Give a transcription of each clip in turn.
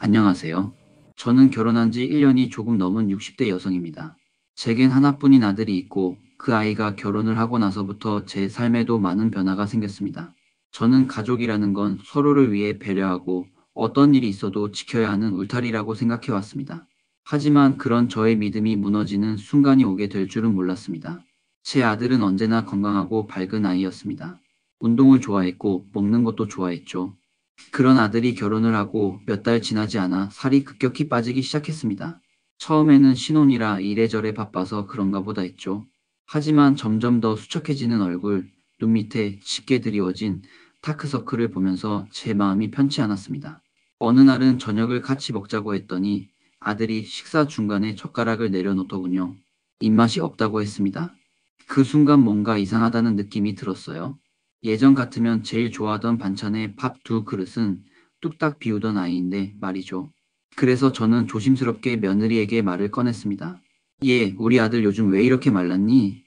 안녕하세요. 저는 결혼한 지 1년이 조금 넘은 60대 여성입니다. 제겐 하나뿐인 아들이 있고 그 아이가 결혼을 하고 나서부터 제 삶에도 많은 변화가 생겼습니다. 저는 가족이라는 건 서로를 위해 배려하고 어떤 일이 있어도 지켜야 하는 울타리라고 생각해 왔습니다. 하지만 그런 저의 믿음이 무너지는 순간이 오게 될 줄은 몰랐습니다. 제 아들은 언제나 건강하고 밝은 아이였습니다. 운동을 좋아했고 먹는 것도 좋아했죠. 그런 아들이 결혼을 하고 몇 달 지나지 않아 살이 급격히 빠지기 시작했습니다. 처음에는 신혼이라 이래저래 바빠서 그런가 보다 했죠. 하지만 점점 더 수척해지는 얼굴, 눈 밑에 짙게 드리워진 다크서클을 보면서 제 마음이 편치 않았습니다. 어느 날은 저녁을 같이 먹자고 했더니 아들이 식사 중간에 젓가락을 내려놓더군요. 입맛이 없다고 했습니다. 그 순간 뭔가 이상하다는 느낌이 들었어요. 예전 같으면 제일 좋아하던 반찬에 밥 두 그릇은 뚝딱 비우던 아이인데 말이죠. 그래서 저는 조심스럽게 며느리에게 말을 꺼냈습니다. 얘, 우리 아들 요즘 왜 이렇게 말랐니?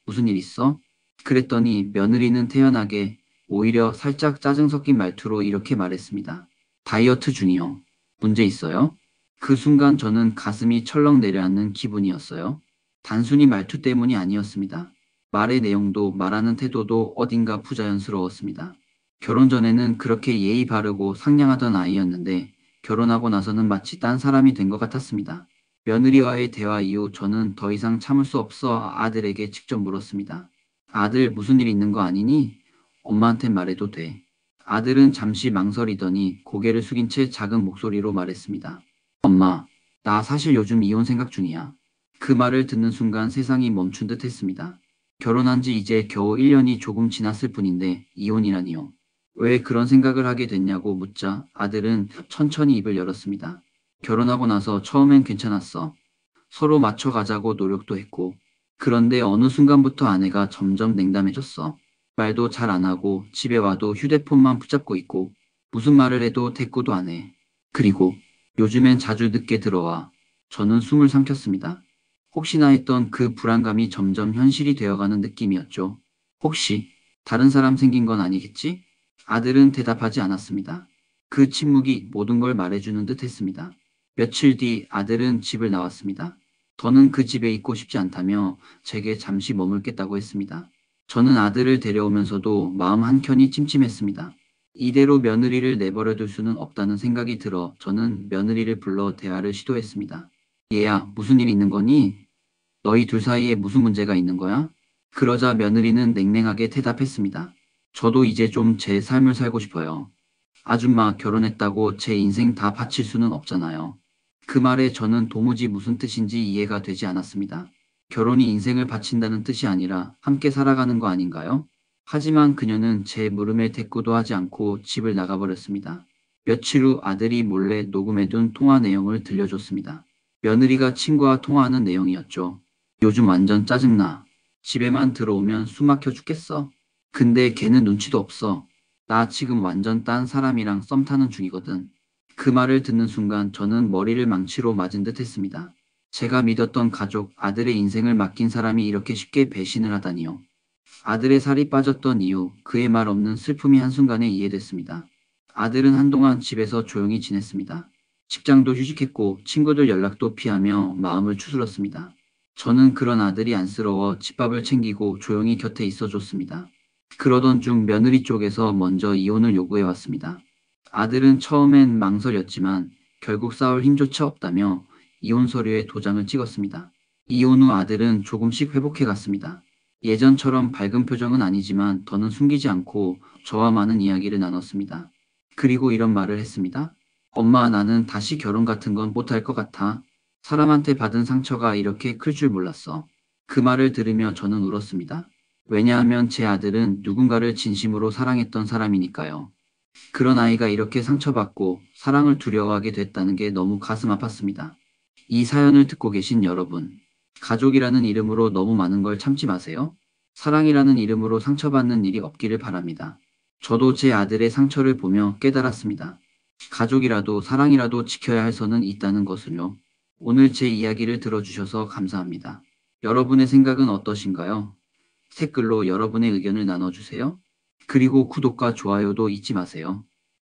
무슨 일 있어? 그랬더니 며느리는 태연하게 오히려 살짝 짜증 섞인 말투로 이렇게 말했습니다. 다이어트 중이요. 문제 있어요? 그 순간 저는 가슴이 철렁 내려앉는 기분이었어요. 단순히 말투 때문이 아니었습니다. 말의 내용도 말하는 태도도 어딘가 부자연스러웠습니다. 결혼 전에는 그렇게 예의 바르고 상냥하던 아이였는데 결혼하고 나서는 마치 딴 사람이 된 것 같았습니다. 며느리와의 대화 이후 저는 더 이상 참을 수 없어 아들에게 직접 물었습니다. 아들 무슨 일 있는 거 아니니? 엄마한테 말해도 돼. 아들은 잠시 망설이더니 고개를 숙인 채 작은 목소리로 말했습니다. 엄마, 나 사실 요즘 이혼 생각 중이야. 그 말을 듣는 순간 세상이 멈춘 듯 했습니다. 결혼한 지 이제 겨우 1년이 조금 지났을 뿐인데 이혼이라니요. 왜 그런 생각을 하게 됐냐고 묻자 아들은 천천히 입을 열었습니다. 결혼하고 나서 처음엔 괜찮았어. 서로 맞춰가자고 노력도 했고. 그런데 어느 순간부터 아내가 점점 냉담해졌어. 말도 잘 안 하고 집에 와도 휴대폰만 붙잡고 있고 무슨 말을 해도 대꾸도 안 해. 그리고 요즘엔 자주 늦게 들어와. 저는 숨을 삼켰습니다. 혹시나 했던 그 불안감이 점점 현실이 되어가는 느낌이었죠. 혹시 다른 사람 생긴 건 아니겠지? 아들은 대답하지 않았습니다. 그 침묵이 모든 걸 말해주는 듯 했습니다. 며칠 뒤 아들은 집을 나왔습니다. 더는 그 집에 있고 싶지 않다며 제게 잠시 머물겠다고 했습니다. 저는 아들을 데려오면서도 마음 한켠이 찜찜했습니다. 이대로 며느리를 내버려둘 수는 없다는 생각이 들어 저는 며느리를 불러 대화를 시도했습니다. 얘야, 무슨 일 있는 거니? 너희 둘 사이에 무슨 문제가 있는 거야? 그러자 며느리는 냉랭하게 대답했습니다. 저도 이제 좀 제 삶을 살고 싶어요. 아줌마 결혼했다고 제 인생 다 바칠 수는 없잖아요. 그 말에 저는 도무지 무슨 뜻인지 이해가 되지 않았습니다. 결혼이 인생을 바친다는 뜻이 아니라 함께 살아가는 거 아닌가요? 하지만 그녀는 제 물음에 대꾸도 하지 않고 집을 나가버렸습니다. 며칠 후 아들이 몰래 녹음해둔 통화 내용을 들려줬습니다. 며느리가 친구와 통화하는 내용이었죠. 요즘 완전 짜증나. 집에만 들어오면 숨 막혀 죽겠어. 근데 걔는 눈치도 없어. 나 지금 완전 딴 사람이랑 썸 타는 중이거든. 그 말을 듣는 순간 저는 머리를 망치로 맞은 듯 했습니다. 제가 믿었던 가족, 아들의 인생을 맡긴 사람이 이렇게 쉽게 배신을 하다니요. 아들의 살이 빠졌던 이유, 그의 말 없는 슬픔이 한순간에 이해됐습니다. 아들은 한동안 집에서 조용히 지냈습니다. 직장도 휴직했고 친구들 연락도 피하며 마음을 추스렀습니다. 저는 그런 아들이 안쓰러워 집밥을 챙기고 조용히 곁에 있어줬습니다. 그러던 중 며느리 쪽에서 먼저 이혼을 요구해 왔습니다. 아들은 처음엔 망설였지만 결국 싸울 힘조차 없다며 이혼 서류에 도장을 찍었습니다. 이혼 후 아들은 조금씩 회복해 갔습니다. 예전처럼 밝은 표정은 아니지만 더는 숨기지 않고 저와 많은 이야기를 나눴습니다. 그리고 이런 말을 했습니다. 엄마, 나는 다시 결혼 같은 건 못할 것 같아. 사람한테 받은 상처가 이렇게 클 줄 몰랐어. 그 말을 들으며 저는 울었습니다. 왜냐하면 제 아들은 누군가를 진심으로 사랑했던 사람이니까요. 그런 아이가 이렇게 상처받고 사랑을 두려워하게 됐다는 게 너무 가슴 아팠습니다. 이 사연을 듣고 계신 여러분, 가족이라는 이름으로 너무 많은 걸 참지 마세요. 사랑이라는 이름으로 상처받는 일이 없기를 바랍니다. 저도 제 아들의 상처를 보며 깨달았습니다. 가족이라도 사랑이라도 지켜야 할 선은 있다는 것을요. 오늘 제 이야기를 들어주셔서 감사합니다. 여러분의 생각은 어떠신가요? 댓글로 여러분의 의견을 나눠주세요. 그리고 구독과 좋아요도 잊지 마세요.